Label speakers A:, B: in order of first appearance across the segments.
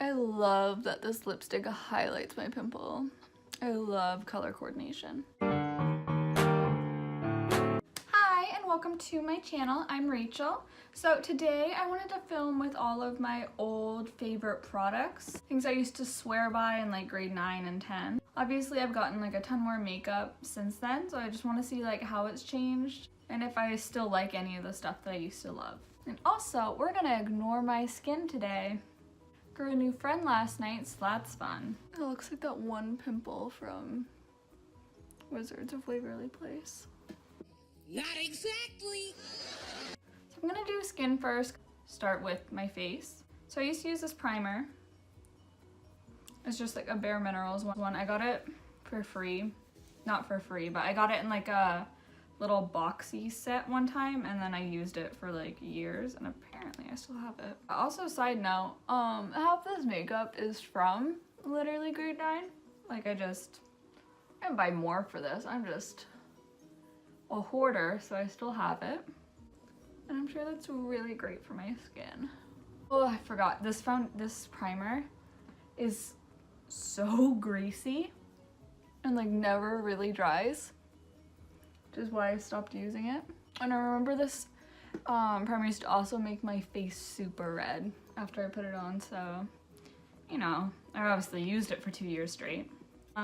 A: I love that this lipstick highlights my pimple. I love color coordination. Hi and welcome to my channel. I'm Rachel. So today I wanted to film with all of my old favorite products, things I used to swear by in like grade 9 and 10. Obviously I've gotten like a ton more makeup since then, so I just want to see like how it's changed and if I still like any of the stuff that I used to love. And also, we're gonna ignore my skin today. Grew a new friend last night, so that's fun. It looks like that one pimple from Wizards of Waverly Place.
B: Not exactly.
A: So I'm gonna do skin first. Start with my face. So I used to use this primer. It's just like a Bare Minerals one. I got it for free. Not for free, but I got it in like a little boxy set one time, and then I used it for like years, and apparently I still have it. Also, side note, half this makeup is from literally grade 9. Like I didn't buy more for this. I'm just a hoarder, so I still have it. And I'm sure that's really great for my skin. Oh, I forgot. This primer is so greasy and like never really dries, which is why I stopped using it. And I remember this primer used to also make my face super red after I put it on, so you know, I obviously used it for 2 years straight.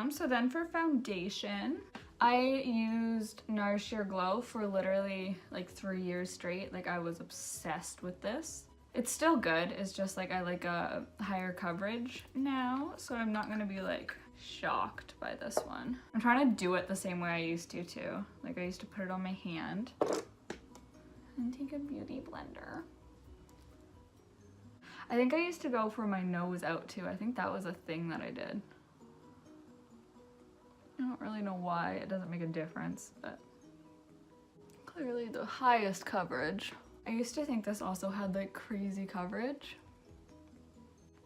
A: So then for foundation, I used Nourish Your Glow for literally like 3 years straight. Like I was obsessed with this. It's still good, it's just like I like a higher coverage now, so I'm not gonna be like shocked by this one. I'm trying to do it the same way I used to too. Like I used to put it on my hand and take a beauty blender. I think I used to go for my nose out too. I think that was a thing that I did. I don't really know why, it doesn't make a difference, but clearly the highest coverage. I used to think this also had like crazy coverage,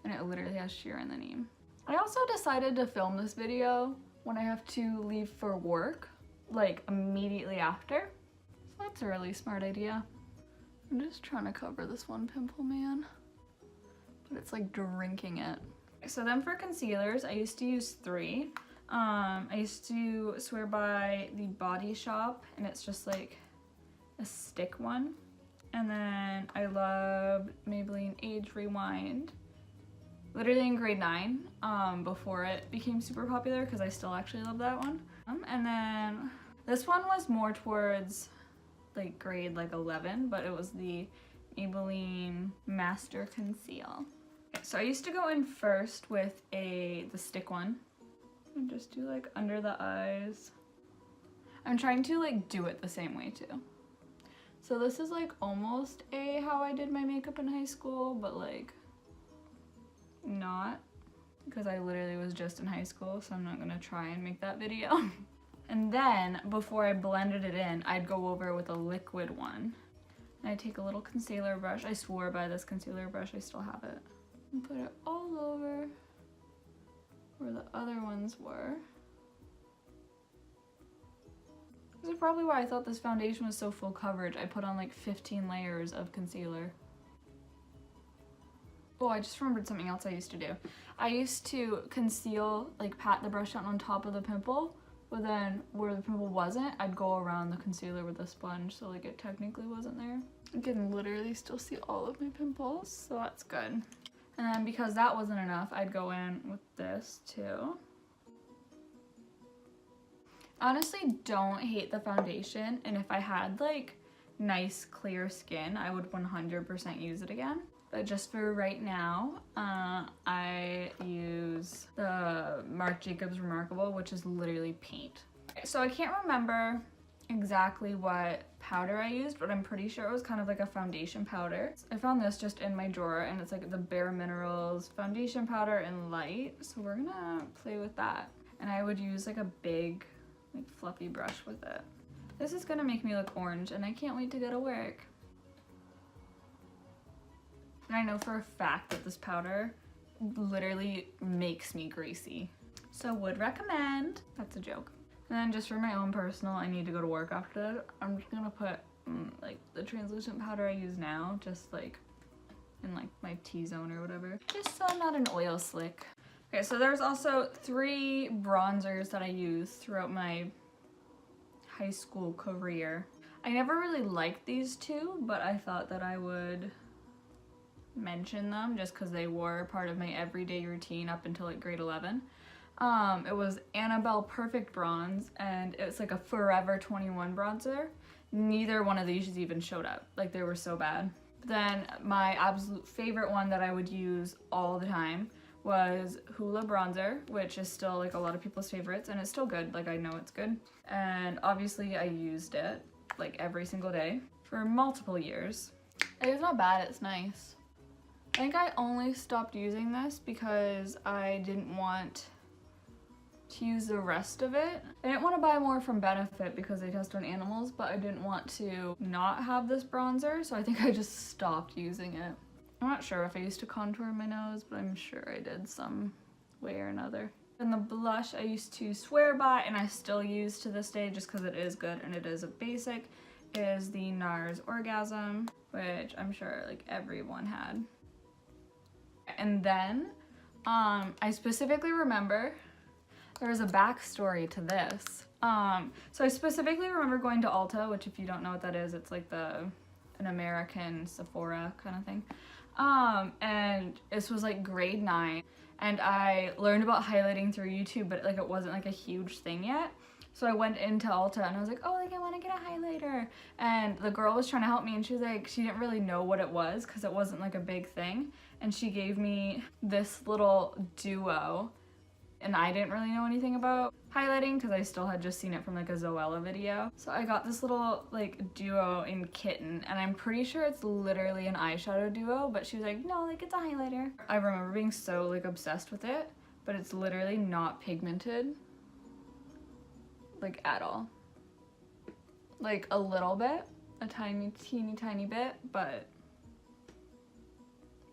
A: and it literally has sheer in the name. I also decided to film this video when I have to leave for work, like immediately after. So that's a really smart idea. I'm just trying to cover this one pimple, man, but it's like drinking it. So then for concealers, I used to use 3. I used to swear by the Body Shop, and it's just like a stick one. And then I loved Maybelline Age Rewind, literally in grade 9, before it became super popular, because I still actually love that one. And then this one was more towards like grade like 11, but it was the Maybelline Master Conceal. Okay, so I used to go in first with the stick one and just do like under the eyes. I'm trying to like do it the same way too. So this is like almost how I did my makeup in high school, but like not, because I literally was just in high school, so I'm not gonna try and make that video. And then before I blended it in, I'd go over with a liquid one. And I'd take a little concealer brush. I swore by this concealer brush, I still have it. And put it all over where the other ones were. This is probably why I thought this foundation was so full coverage. I put on like 15 layers of concealer. Oh, I just remembered something else I used to do. I used to conceal, like pat the brush down on top of the pimple, but then where the pimple wasn't, I'd go around the concealer with a sponge, so like it technically wasn't there. I can literally still see all of my pimples, so that's good. And then because that wasn't enough, I'd go in with this too. Honestly, don't hate the foundation, and if I had like nice clear skin, I would 100% use it again. But just for right now, I use the Marc Jacobs Remarkable, which is literally paint. So I can't remember exactly what powder I used, but I'm pretty sure it was kind of like a foundation powder. I found this just in my drawer, and it's like the Bare Minerals foundation powder in light. So we're gonna play with that. And I would use like a big, like fluffy brush with it. This is gonna make me look orange, and I can't wait to go to work. And I know for a fact that this powder literally makes me greasy. So would recommend. That's a joke. And then just for my own personal, I need to go to work after that. I'm just gonna put like the translucent powder I use now, just like in like my T-zone or whatever, just so I'm not an oil slick. Okay, so there's also 3 bronzers that I use throughout my high school career. I never really liked these 2, but I thought that I would mention them just because they were part of my everyday routine up until like grade 11. It was Annabelle Perfect Bronze, and it's like a Forever 21 bronzer. Neither one of these even showed up. Like, they were so bad. Then my absolute favorite one that I would use all the time was Hoola Bronzer, which is still like a lot of people's favorites, and it's still good. Like, I know it's good. And obviously I used it like every single day for multiple years. It's not bad, it's nice. I think I only stopped using this because I didn't want to use the rest of it. I didn't want to buy more from Benefit because they test on animals, but I didn't want to not have this bronzer, so I think I just stopped using it. I'm not sure if I used to contour my nose, but I'm sure I did some way or another. And the blush I used to swear by, and I still use to this day just because it is good and it is a basic, is the NARS Orgasm, which I'm sure like everyone had. And then I specifically remember there was a backstory to this. So I specifically remember going to Ulta, which if you don't know what that is, it's like an American Sephora kind of thing. And this was like grade 9, and I learned about highlighting through YouTube, but like it wasn't like a huge thing yet. So I went into Ulta and I was like, oh, like I want to get a highlighter. And the girl was trying to help me, and she was like, she didn't really know what it was because it wasn't like a big thing. And she gave me this little duo, and I didn't really know anything about highlighting because I still had just seen it from like a Zoella video. So I got this little like duo in Kitten, and I'm pretty sure it's literally an eyeshadow duo, but she was like, no, like it's a highlighter. I remember being so like obsessed with it, but it's literally not pigmented, like at all. Like a little bit, a tiny, teeny bit, but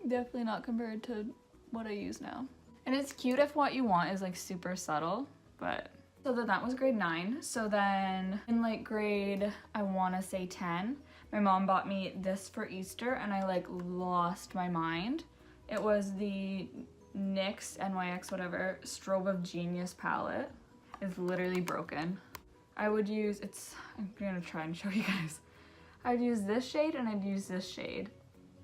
A: definitely not compared to what I use now. And it's cute if what you want is like super subtle, but so that was grade 9. So then in like grade, I want to say 10, my mom bought me this for Easter, and I like lost my mind. It was the NYX, NYX, whatever, Strobe of Genius palette. It's literally broken. I would use, I'm gonna try and show you guys. I'd use this shade and I'd use this shade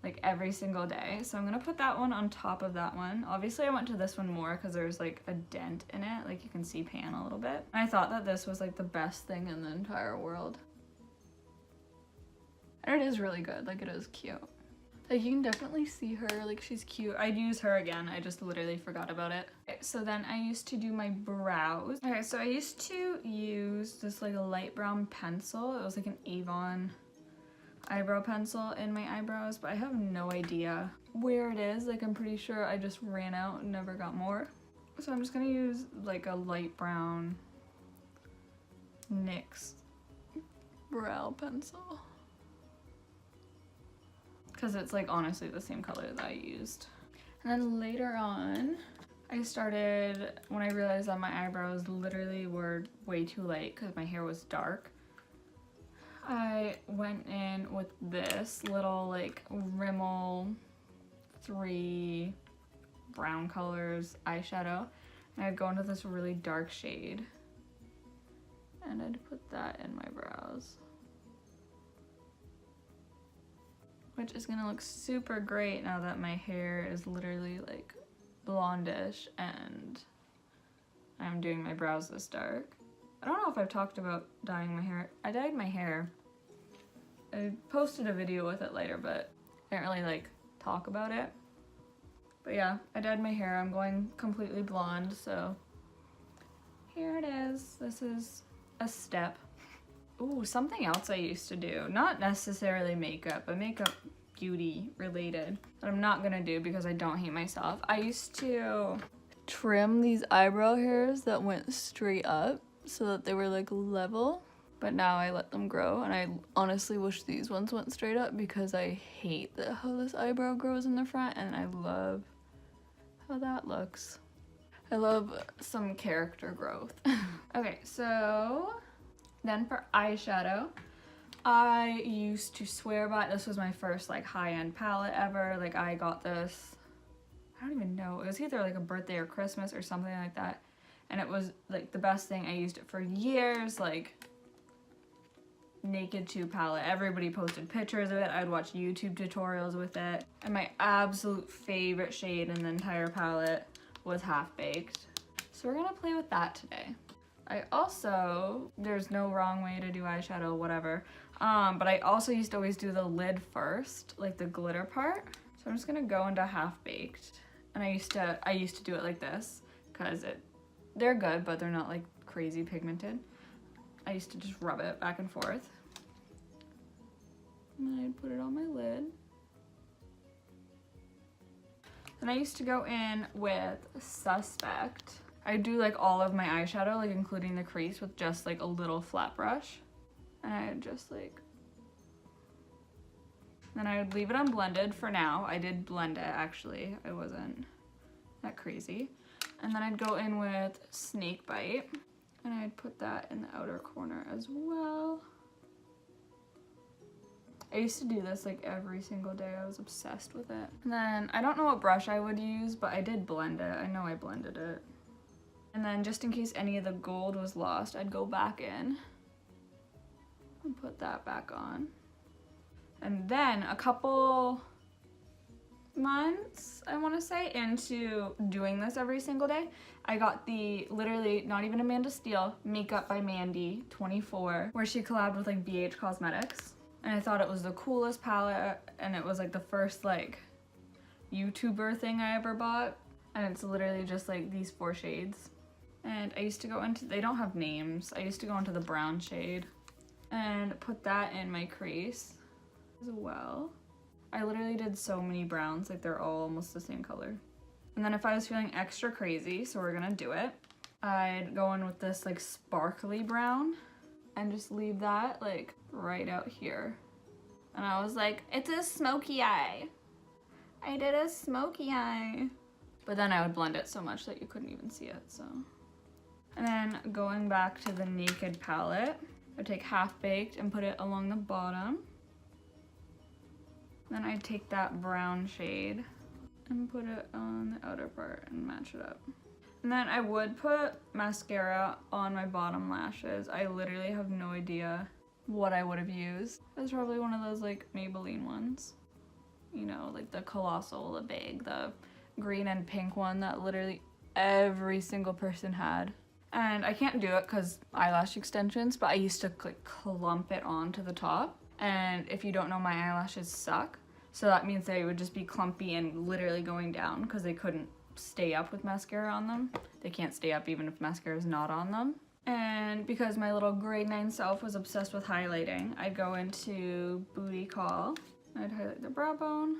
A: like every single day. So I'm gonna put that one on top of that one. Obviously I went to this one more because there's like a dent in it, like you can see pan a little bit. I thought that this was like the best thing in the entire world. And it is really good, like it is cute. Like you can definitely see her, like she's cute. I'd use her again, I just literally forgot about it. Okay, so then I used to do my brows. Okay, so I used to use this like a light brown pencil. It was like an Avon eyebrow pencil in my eyebrows, but I have no idea where it is. Like I'm pretty sure I just ran out and never got more. So I'm just gonna use like a light brown NYX brow pencil, because it's like honestly the same color that I used. And then later on, I started, when I realized that my eyebrows literally were way too light because my hair was dark, I went in with this little like Rimmel 3 brown colors eyeshadow, and I'd go into this really dark shade and I'd put that in my brows, which is gonna look super great now that my hair is literally like blondish and I'm doing my brows this dark. I don't know if I've talked about dyeing my hair. I dyed my hair. I posted a video with it later, but I didn't really like talk about it. But yeah, I dyed my hair. I'm going completely blonde, so here it is. This is a step. Ooh, something else I used to do. Not necessarily makeup, but makeup beauty related that I'm not gonna do because I don't hate myself. I used to trim these eyebrow hairs that went straight up so that they were like level, but now I let them grow, and I honestly wish these ones went straight up because I hate how this eyebrow grows in the front, and I love how that looks. I love some character growth. Okay, so then for eyeshadow, I used to swear by, this was my first like high-end palette ever. Like I got this, I don't even know, it was either like a birthday or Christmas or something like that. And it was like the best thing. I used it for years, like Naked 2 palette. Everybody posted pictures of it. I'd watch YouTube tutorials with it. And my absolute favorite shade in the entire palette was Half Baked. So we're gonna play with that today. I also, there's no wrong way to do eyeshadow, whatever. But I also used to always do the lid first, like the glitter part. So I'm just gonna go into Half Baked. And I used to do it like this, cause they're good, but they're not like crazy pigmented. I used to just rub it back and forth. And then I'd put it on my lid. Then I used to go in with Suspect. I do like all of my eyeshadow, like including the crease, with just like a little flat brush. And I'd just like, then I would leave it unblended for now. I did blend it actually. I wasn't that crazy. And then I'd go in with Snakebite. And I'd put that in the outer corner as well. I used to do this like every single day. I was obsessed with it. And then I don't know what brush I would use, but I did blend it. I know I blended it. And then just in case any of the gold was lost, I'd go back in and put that back on. And then a couple months, I want to say, into doing this every single day, I got the, literally not even Amanda Steele, Makeup by Mandy 24, where she collabed with like BH Cosmetics. And I thought it was the coolest palette, and it was like the first like YouTuber thing I ever bought. And it's literally just like these 4 shades. And I used to go into, they don't have names, I used to go into the brown shade and put that in my crease as well. I literally did so many browns, like they're all almost the same color. And then if I was feeling extra crazy, so we're gonna do it, I'd go in with this like sparkly brown and just leave that like right out here. And I was like, it's a smoky eye. I did a smoky eye. But then I would blend it so much that you couldn't even see it, so. And then going back to the Naked palette, I'd take Half Baked and put it along the bottom. Then I'd take that brown shade and put it on the outer part and match it up. And then I would put mascara on my bottom lashes. I literally have no idea what I would have used. It was probably one of those like Maybelline ones. You know, like the Colossal, the big, the green and pink one that literally every single person had. And I can't do it because eyelash extensions, but I used to like clump it onto the top. And if you don't know, my eyelashes suck. So that means they would just be clumpy and literally going down because they couldn't stay up with mascara on them. They can't stay up even if mascara is not on them. And because my little grade 9 self was obsessed with highlighting, I'd go into Booty Call. I'd highlight the brow bone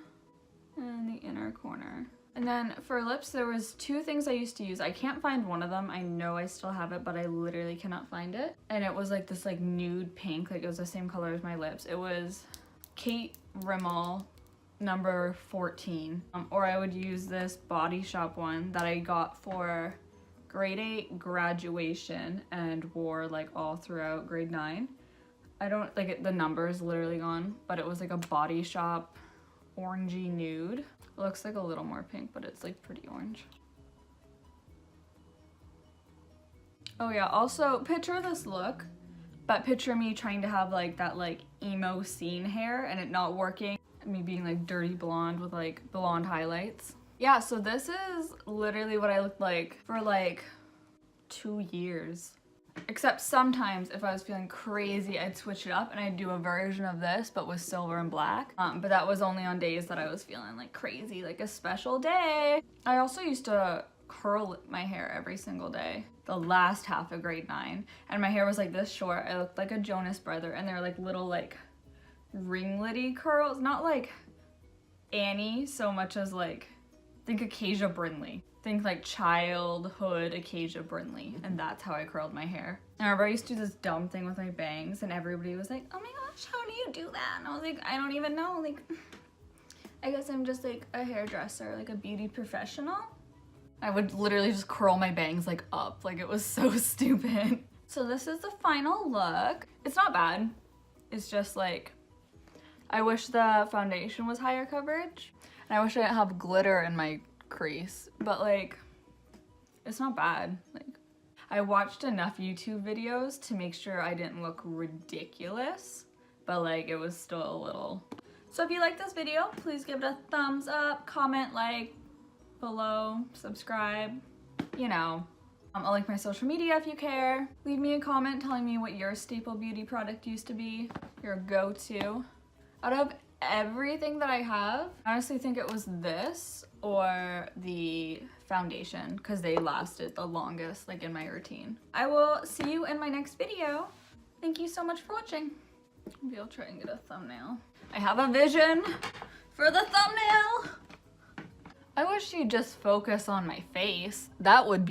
A: and the inner corner. And then for lips, there was 2 things I used to use. I can't find one of them. I know I still have it, but I literally cannot find it. And it was like this like nude pink, like it was the same color as my lips. It was Kate Rimmel number 14. Or I would use this Body Shop one that I got for grade 8 graduation and wore like all throughout grade 9. I don't, like it, the number is literally gone, but it was like a Body Shop orangey nude. It looks like a little more pink, but it's like pretty orange. Oh yeah, also picture this look, but picture me trying to have like that like emo scene hair and it not working. Me being like dirty blonde with like blonde highlights. Yeah, so this is literally what I looked like for like 2 years. Except sometimes if I was feeling crazy, I'd switch it up and I'd do a version of this, but with silver and black. But that was only on days that I was feeling like crazy, like a special day. I also used to curl my hair every single day, the last half of grade 9. And my hair was like this short. I looked like a Jonas Brother, and they were like little like ringlety curls. Not like Annie so much as like, think Acacia Brindley. Think like childhood Acacia Brindley, and that's how I curled my hair. I remember I used to do this dumb thing with my bangs, and everybody was like, oh my gosh, how do you do that? And I was like, I don't even know, like, I guess I'm just like a hairdresser, like a beauty professional. I would literally just curl my bangs like up, like it was so stupid. So this is the final look. It's not bad. It's just like, I wish the foundation was higher coverage. And I wish I didn't have glitter in my crease. But like, it's not bad. Like, I watched enough YouTube videos to make sure I didn't look ridiculous. But like, it was still a little. So if you like this video, please give it a thumbs up, comment, like, below, subscribe, you know. I'll link my social media if you care. Leave me a comment telling me what your staple beauty product used to be, your go-to. Out of everything that I have, I honestly think it was this or the foundation because they lasted the longest, like in my routine. I will see you in my next video. Thank you so much for watching. Maybe I'll try and get a thumbnail. I have a vision for the thumbnail. I wish you'd just focus on my face. That would be